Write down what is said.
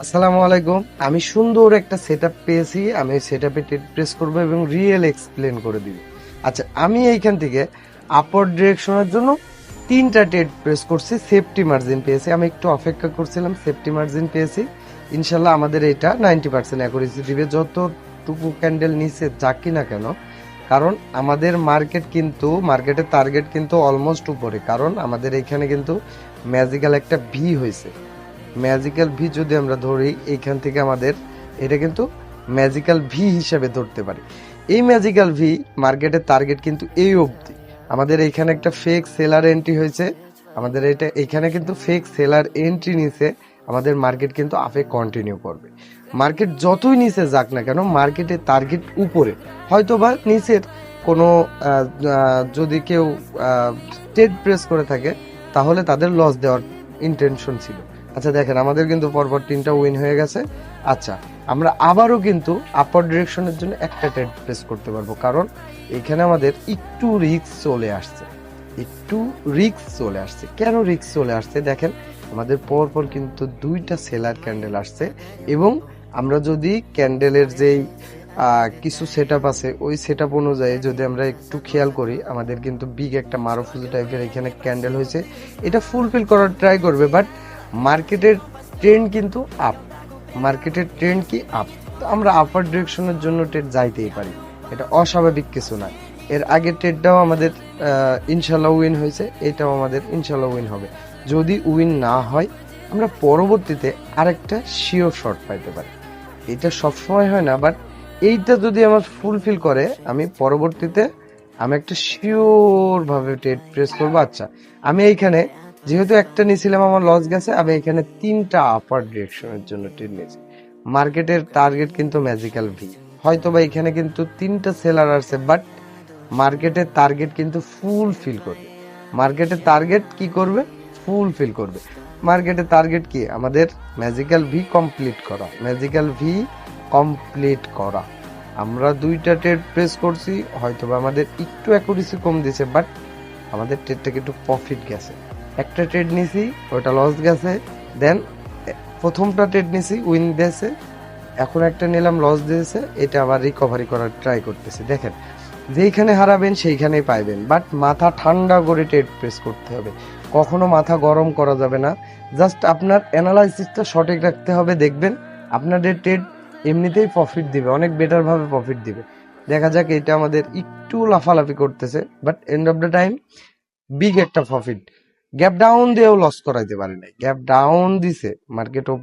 আসসালামু আলাইকুম। আমি সুন্দর একটা সেটআপ পেয়েছি। আমি সেটআপে টেট প্রেস করব এবং রিয়েল এক্সপ্লেন করে দিব। আচ্ছা, আমি এইখান থেকে আপওয়ার্ড ডিরেকশনের জন্য ৩টা টেট প্রেস করছি। সেফটি মার্জিন পেয়েছি। আমি একটু অপেক্ষা করছিলাম, সেফটি মার্জিন পেয়েছি। ইনশাল্লাহ আমাদের এটা 90% অ্যাকুরেসি দিবে, যতটুকু ক্যান্ডেল নিচে যাক না কেন। কারণ আমাদের মার্কেটের টার্গেট কিন্তু অলমোস্ট উপরে, কারণ আমাদের এখানে কিন্তু ম্যাজিক্যাল একটা ভি হয়েছে। ম্যাজিক্যাল ভি যদি আমরা ধরি, এইখান থেকে আমাদের এটা কিন্তু ম্যাজিক্যাল ভি হিসেবে ধরতে পারি। এই ম্যাজিক্যাল ভি মার্কেটের টার্গেট কিন্তু এই অবধি। আমাদের এইখানে একটা ফেক সেলার এন্ট্রি হয়েছে, আমাদের এইখানে কিন্তু ফেক সেলার এন্ট্রি নিছে। আমাদের মার্কেট কিন্তু আপে কন্টিনিউ করবে। মার্কেট যতই নিচে যাক না কেন, মার্কেটের টার্গেট উপরে। হয়তোবা নিচের কোনো যদি কেউ ট্রেড প্রেস করে থাকে, তাহলে তাদের লস দেওয়ার ইন্টেনশন ছিল। আচ্ছা দেখেন, আমাদের কিন্তু পরপর 3টা উইন হয়ে গেছে। আচ্ছা, আমরা আবারও কিন্তু আপার ডিরেকশনের জন্য একটা ট্রেড প্রেস করতে পারবো, কারণ এখানে আমাদের একটু রিস্ক চলে আসছে। কেন রিস্ক চলে আসছে দেখেন, আমাদের পরপর কিন্তু 2টা সেলার ক্যান্ডেল আসছে। এবং আমরা যদি ক্যান্ডেলের যেই কিছু সেট আছে, ওই সেট অনুযায়ী যদি আমরা একটু খেয়াল করি, আমাদের কিন্তু বিগ একটা মারুফুজু টাইপের এখানে ক্যান্ডেল হয়েছে। এটা ফুলফিল করার ট্রাই করবে, বাট মার্কেটের ট্রেন্ড কিন্তু আপ। মার্কেটের ট্রেন্ড কি আপ, তো আমরা আপার ডিরেকশনের জন্য ট্রেড যাইতেই পারি। এটা অস্বাভাবিক কিছু না। এর আগের ট্রেডটাও আমাদের ইনশাল্লাহ উইন হয়েছে, এটাও আমাদের ইনশাল্লাহ উইন হবে। যদি উইন না হয়, আমরা পরবর্তীতে আরেকটা শিওর শর্ট পাইতে পারি। এটা সবসময় হয় না, বাট এইটা যদি আমার ফুলফিল করে, আমি পরবর্তীতে আমি একটা শিওর ভাবে ট্রেড প্রেস করবো। আচ্ছা, আমি এইখানে যেহেতু একটা নিয়েছিলাম, আমার লস গেছে, আমি এখানে 3টা আপার ডিরেকশনের জন্য ট্রেড নিয়েছি। মার্কেটের টার্গেট কিন্তু ম্যাজিক্যাল ভি। হয়তো বা এখানে কিন্তু 3টা সেলার আছে, বাট মার্কেটের টার্গেট কিন্তু ফুলফিল করবে। মার্কেটের টার্গেট কি করবে? ফুলফিল করবে। মার্কেটের টার্গেট কি? আমাদের ম্যাজিক্যাল ভি কমপ্লিট করা। আমরা 2টা ট্রেড প্রেস করছি, হয়তো বা আমাদের একটু অ্যাকুরেসি কম দিয়েছে, বাট আমাদের ট্রেডটাকে একটু প্রফিট গেছে। একটা ট্রেড নিছি, ওটা লস গেছে। দেন প্রথমটা ট্রেড নিছি, উইন দিয়েছে। এখন একটা নিলাম, লস দিয়েছে। এটা আবার রিকভারি করার ট্রাই করতেছে। দেখেন, যেইখানে হারাবেন সেইখানেই পাইবেন, বাট মাথা ঠান্ডা করে ট্রেড প্রেস করতে হবে। কখনো মাথা গরম করা যাবে না। জাস্ট আপনার অ্যানালাইসিসটা সঠিক রাখতে হবে, দেখবেন আপনাদের ট্রেড এমনিতেই প্রফিট দিবে, অনেক বেটার ভাবে প্রফিট দিবে। দেখা যাক, এটা আমাদের একটু লাফালাফি করতেছে, but end of the time big একটা প্রফিট। গ্যাপ ডাউন দিয়েও লস করাইতে পারে নাই, গ্যাপ ডাউন দিছে মার্কেট ওপেন